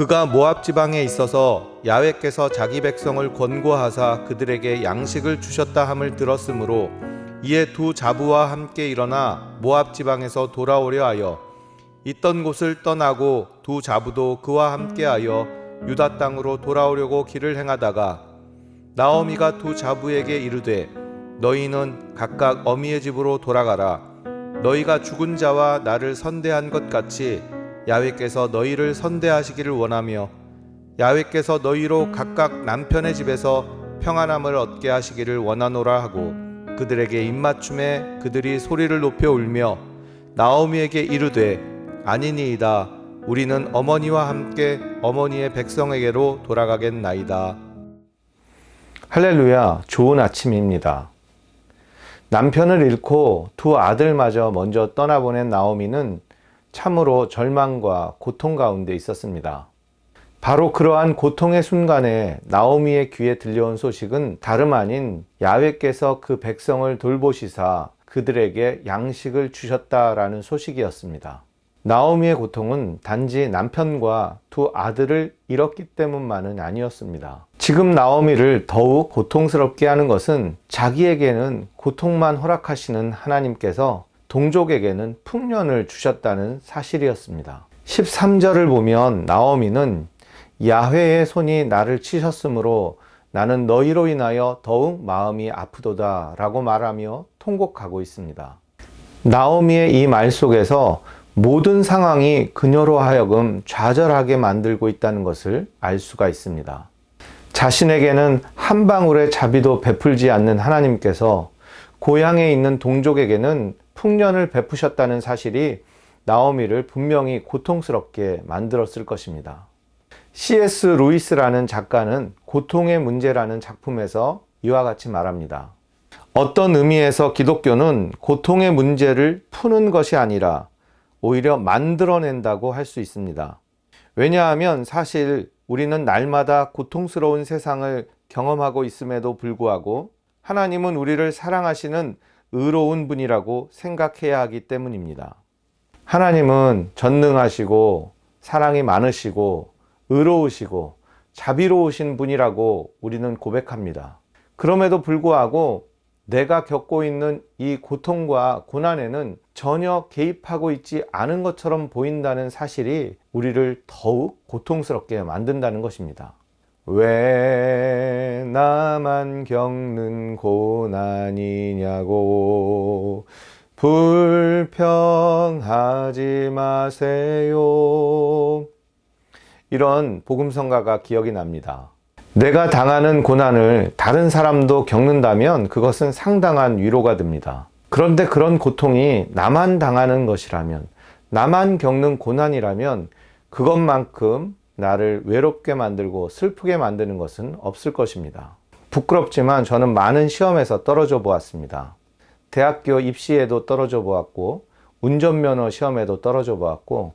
그가 모압 지방에 있어서 야훼께서 자기 백성을 권고하사 그들에게 양식을 주셨다 함을 들었으므로 이에 두 자부와 함께 일어나 모압 지방에서 돌아오려 하여 있던 곳을 떠나고 두 자부도 그와 함께하여 유다 땅으로 돌아오려고 길을 행하다가 나오미가 두 자부에게 이르되 너희는 각각 어미의 집으로 돌아가라. 너희가 죽은 자와 나를 선대한 것 같이 야훼께서 너희를 선대하시기를 원하며 야훼께서 너희로 각각 남편의 집에서 평안함을 얻게 하시기를 원하노라 하고 그들에게 입맞춤에 그들이 소리를 높여 울며 나오미에게 이르되 아니니이다. 우리는 어머니와 함께 어머니의 백성에게로 돌아가겠나이다. 할렐루야, 좋은 아침입니다. 남편을 잃고 두 아들마저 먼저 떠나보낸 나오미는 참으로 절망과 고통 가운데 있었습니다. 바로 그러한 고통의 순간에 나오미의 귀에 들려온 소식은 다름 아닌 야훼께서 그 백성을 돌보시사 그들에게 양식을 주셨다라는 소식이었습니다. 나오미의 고통은 단지 남편과 두 아들을 잃었기 때문만은 아니었습니다. 지금 나오미를 더욱 고통스럽게 하는 것은 자기에게는 고통만 허락하시는 하나님께서 동족에게는 풍년을 주셨다는 사실이었습니다. 13절을 보면 나오미는 야훼의 손이 나를 치셨으므로 나는 너희로 인하여 더욱 마음이 아프도다 라고 말하며 통곡하고 있습니다. 나오미의 이 말 속에서 모든 상황이 그녀로 하여금 좌절하게 만들고 있다는 것을 알 수가 있습니다. 자신에게는 한 방울의 자비도 베풀지 않는 하나님께서 고향에 있는 동족에게는 풍년을 베푸셨다는 사실이 나오미를 분명히 고통스럽게 만들었을 것입니다. C.S. 루이스라는 작가는 고통의 문제라는 작품에서 이와 같이 말합니다. 어떤 의미에서 기독교는 고통의 문제를 푸는 것이 아니라 오히려 만들어낸다고 할 수 있습니다. 왜냐하면 사실 우리는 날마다 고통스러운 세상을 경험하고 있음에도 불구하고 하나님은 우리를 사랑하시는 의로운 분이라고 생각해야 하기 때문입니다. 하나님은 전능하시고 사랑이 많으시고 의로우시고 자비로우신 분이라고 우리는 고백합니다. 그럼에도 불구하고 내가 겪고 있는 이 고통과 고난에는 전혀 개입하고 있지 않은 것처럼 보인다는 사실이 우리를 더욱 고통스럽게 만든다는 것입니다. 왜 나만 겪는 고난이냐고 불평하지 마세요. 이런 복음성가가 기억이 납니다. 내가 당하는 고난을 다른 사람도 겪는다면 그것은 상당한 위로가 됩니다. 그런데 그런 고통이 나만 당하는 것이라면, 나만 겪는 고난이라면 그것만큼 나를 외롭게 만들고 슬프게 만드는 것은 없을 것입니다. 부끄럽지만 저는 많은 시험에서 떨어져 보았습니다. 대학교 입시에도 떨어져 보았고, 운전면허 시험에도 떨어져 보았고,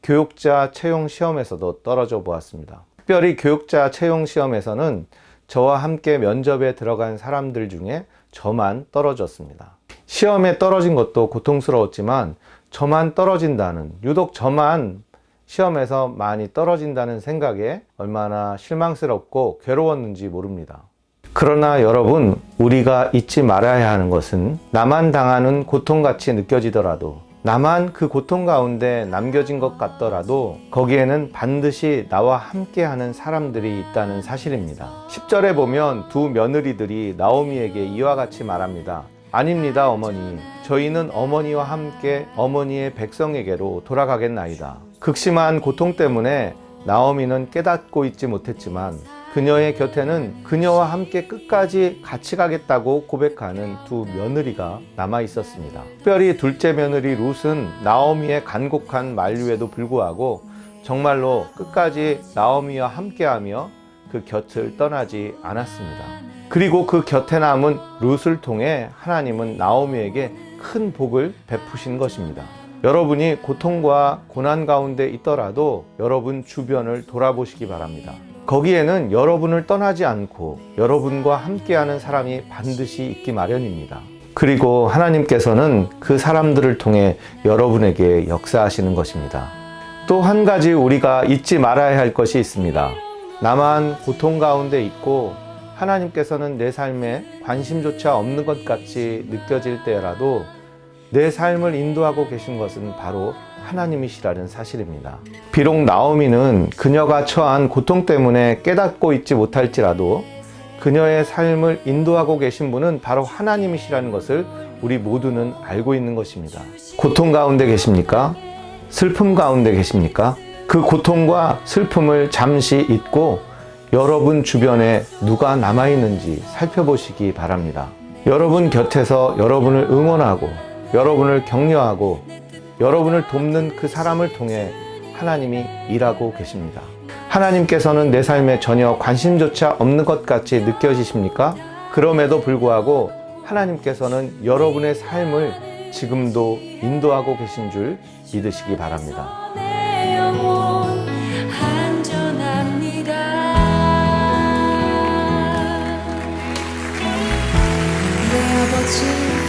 교육자 채용 시험에서도 떨어져 보았습니다. 특별히 교육자 채용 시험에서는 저와 함께 면접에 들어간 사람들 중에 저만 떨어졌습니다. 시험에 떨어진 것도 고통스러웠지만 저만 떨어진다는, 유독 저만 시험에서 많이 떨어진다는 생각에 얼마나 실망스럽고 괴로웠는지 모릅니다. 그러나 여러분, 우리가 잊지 말아야 하는 것은 나만 당하는 고통같이 느껴지더라도, 나만 그 고통 가운데 남겨진 것 같더라도 거기에는 반드시 나와 함께하는 사람들이 있다는 사실입니다. 10절에 보면 두 며느리들이 나오미에게 이와 같이 말합니다. 아닙니다, 어머니. 저희는 어머니와 함께 어머니의 백성에게로 돌아가겠나이다. 극심한 고통 때문에 나오미는 깨닫고 있지 못했지만 그녀의 곁에는 그녀와 함께 끝까지 같이 가겠다고 고백하는 두 며느리가 남아 있었습니다. 특별히 둘째 며느리 룻은 나오미의 간곡한 만류에도 불구하고 정말로 끝까지 나오미와 함께하며 그 곁을 떠나지 않았습니다. 그리고 그 곁에 남은 룻을 통해 하나님은 나오미에게 큰 복을 베푸신 것입니다. 여러분이 고통과 고난 가운데 있더라도 여러분 주변을 돌아보시기 바랍니다. 거기에는 여러분을 떠나지 않고 여러분과 함께하는 사람이 반드시 있기 마련입니다. 그리고 하나님께서는 그 사람들을 통해 여러분에게 역사하시는 것입니다. 또 한 가지 우리가 잊지 말아야 할 것이 있습니다. 나만 고통 가운데 있고 하나님께서는 내 삶에 관심조차 없는 것 같이 느껴질 때라도 내 삶을 인도하고 계신 것은 바로 하나님이시라는 사실입니다. 비록 나오미는 그녀가 처한 고통 때문에 깨닫고 있지 못할지라도 그녀의 삶을 인도하고 계신 분은 바로 하나님이시라는 것을 우리 모두는 알고 있는 것입니다. 고통 가운데 계십니까? 슬픔 가운데 계십니까? 그 고통과 슬픔을 잠시 잊고 여러분 주변에 누가 남아있는지 살펴보시기 바랍니다. 여러분 곁에서 여러분을 응원하고 여러분을 격려하고 여러분을 돕는 그 사람을 통해 하나님이 일하고 계십니다. 하나님께서는 내 삶에 전혀 관심조차 없는 것 같이 느껴지십니까? 그럼에도 불구하고 하나님께서는 여러분의 삶을 지금도 인도하고 계신 줄 믿으시기 바랍니다. 내 영혼 안전합니다. 내 아버지